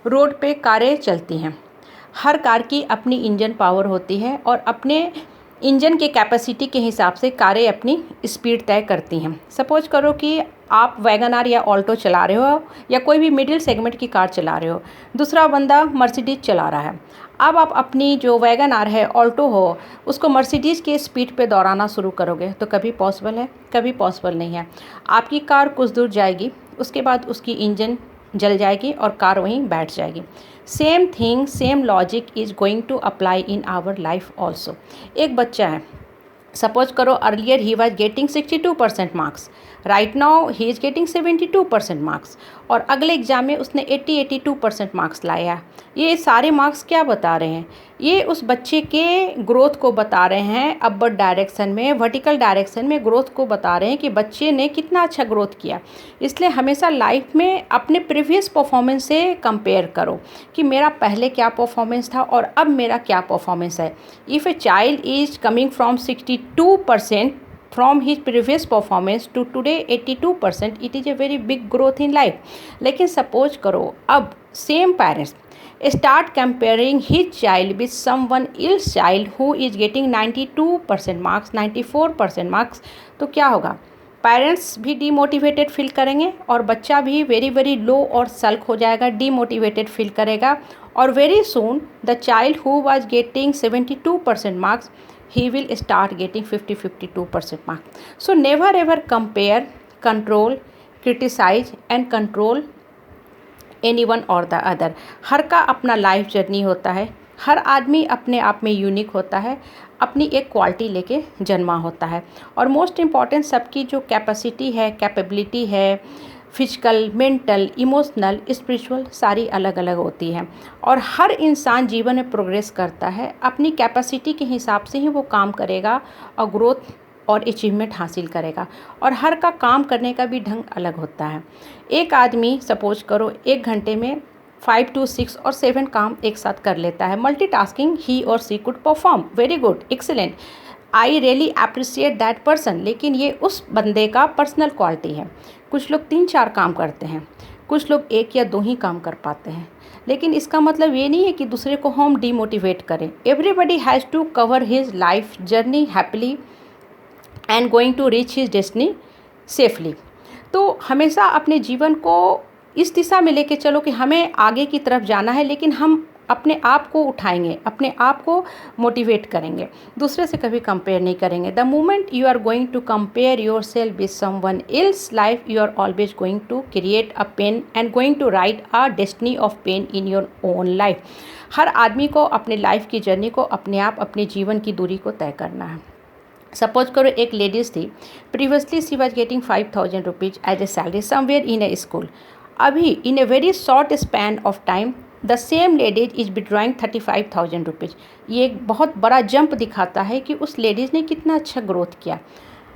Road पे कारें चलती हैं। हर कार की अपनी इंजन पावर होती है और अपने इंजन के कैपेसिटी के हिसाब से कारें अपनी स्पीड तय करती हैं। सपोज करो कि आप वैगन आर या ऑल्टो चला रहे हो या कोई भी मिडिल सेगमेंट की कार चला रहे हो, दूसरा बंदा मर्सिडीज़ चला रहा है। अब आप अपनी जो वैगन आर है, ऑल्टो हो, उसको मर्सिडीज़ के स्पीड पे दौड़ाना शुरू करोगे तो कभी पॉसिबल है? कभी पॉसिबल नहीं है। आपकी कार कुछ दूर जाएगी, उसके बाद उसकी इंजन जल जाएगी और कार वहीं बैठ जाएगी। Same thing, same logic is going to apply in our life also. एक बच्चा है, सपोज करो earlier he was getting 62% marks, right now he is getting 72% marks, और अगले एग्जाम में उसने 82% मार्क्स लाया। ये सारे मार्क्स क्या बता रहे हैं? ये उस बच्चे के ग्रोथ को बता रहे हैं, अपवर्ड डायरेक्शन में, वर्टिकल डायरेक्शन में ग्रोथ को बता रहे हैं कि बच्चे ने कितना अच्छा ग्रोथ किया। इसलिए हमेशा लाइफ में अपने प्रीवियस परफॉर्मेंस से कंपेयर करो कि मेरा पहले क्या परफॉर्मेंस था और अब मेरा क्या परफॉर्मेंस है। If a child is coming from 62% from his previous performance to today 82%, it is a very big growth in life। लेकिन सपोज करो अब same parents start comparing his child with someone else child who is getting 92% marks, 94% marks, तो क्या होगा? Parents भी demotivated feel करेंगे और बच्चा भी वेरी वेरी लो और सल्क हो जाएगा, डीमोटिवेटेड फील करेगा, और very soon the child who was getting 72% marks, he will start getting 52% marks. So never ever compare, control, criticize and control anyone or the other। हर का अपना लाइफ जर्नी होता है, हर आदमी अपने आप में यूनिक होता है, अपनी एक क्वालिटी लेके जन्मा होता है, और मोस्ट इम्पॉर्टेंट सबकी जो कैपेसिटी है, कैपेबिलिटी है, फिजिकल, मेंटल, इमोशनल, स्पिरिचुअल, सारी अलग अलग होती हैं। और हर इंसान जीवन में प्रोग्रेस करता है, अपनी कैपेसिटी के हिसाब से ही वो काम करेगा और ग्रोथ और अचीवमेंट हासिल करेगा, और हर का काम करने का भी ढंग अलग होता है। एक आदमी सपोज करो 1 घंटे में 5 to 6 और 7 काम एक साथ कर लेता है। मल्टीटास्किंग ही और she could perform, very good, excellent, I really appreciate that person. लेकिन ये उस बंदे का पर्सनल क्वालिटी है। कुछ लोग 3-4 काम करते हैं, कुछ लोग 1 या 2 ही काम कर पाते हैं। लेकिन इसका मतलब ये नहीं है कि दूसरे को हम डीमोटिवेट करें। Everybody has to cover his life journey happily and going to reach his destiny safely. तो हमेशा अपने जीवन को इस दिशा में लेके चलो कि हमें आगे की तरफ जाना है, लेकिन हम अपने आप को उठाएंगे, अपने आप को मोटिवेट करेंगे, दूसरे से कभी कंपेयर नहीं करेंगे। The moment you are going to compare yourself with someone else life, you are always going to create a pain and going to write a destiny of pain in your own life. हर आदमी को अपने life की journey को अपने आप, अपने जीवन की दूरी को तय करना है। सपोज करो एक लेडीज़ थी, previously she was getting 5000 rupees as a salary somewhere in a school. अभी in a very short span of time the same ladies is withdrawing 35,000 rupees. ये एक बहुत बड़ा जंप दिखाता है कि उस लेडीज़ ने कितना अच्छा ग्रोथ किया।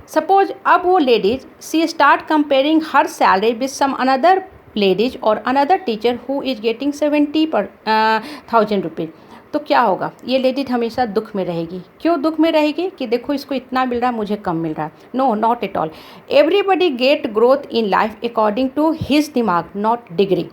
सपोज अब वो ladies she start comparing her salary with some another ladies और another teacher who is getting 70,000 rupees, तो क्या होगा? ये लेडीज हमेशा दुख में रहेगी। क्यों दुख में रहेगी? कि देखो इसको इतना मिल रहा है, मुझे कम मिल रहा है। No, not at all. Everybody get growth in life according to his दिमाग, नॉट डिग्री।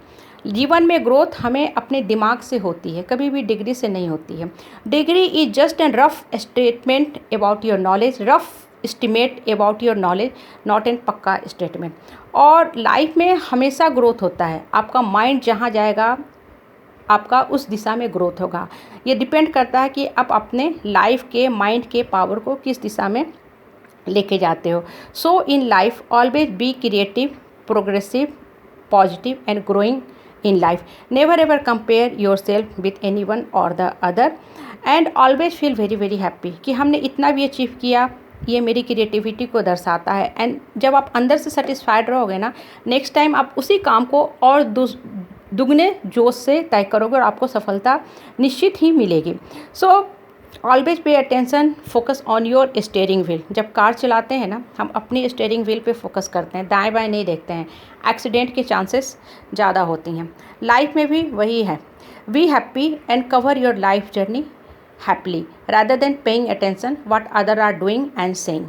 जीवन में ग्रोथ हमें अपने दिमाग से होती है, कभी भी डिग्री से नहीं होती है। Degree is just an rough statement about your knowledge, rough estimate about your knowledge, not an पक्का स्टेटमेंट। और लाइफ में हमेशा ग्रोथ होता है। आपका माइंड जहाँ जाएगा आपका उस दिशा में ग्रोथ होगा। ये डिपेंड करता है कि आप अपने लाइफ के, माइंड के पावर को किस दिशा में लेके जाते हो। So in life always be creative, progressive, positive and growing in life. Never ever compare yourself with anyone or the other and always feel very very happy कि हमने इतना भी अचीव किया। ये मेरी क्रिएटिविटी को दर्शाता है। एंड जब आप अंदर से सेटिस्फाइड रहोगे ना, नेक्स्ट टाइम आप उसी काम को और दुगने जोश से तय करोगे और आपको सफलता निश्चित ही मिलेगी। So always pay attention, focus on your steering wheel. जब कार चलाते हैं ना, हम अपनी स्टीयरिंग व्हील पे फोकस करते हैं, दाएं बाएं नहीं देखते हैं। एक्सीडेंट के चांसेस ज़्यादा होती हैं। लाइफ में भी वही है। Be happy and cover your life journey happily rather than paying attention what other are doing and saying।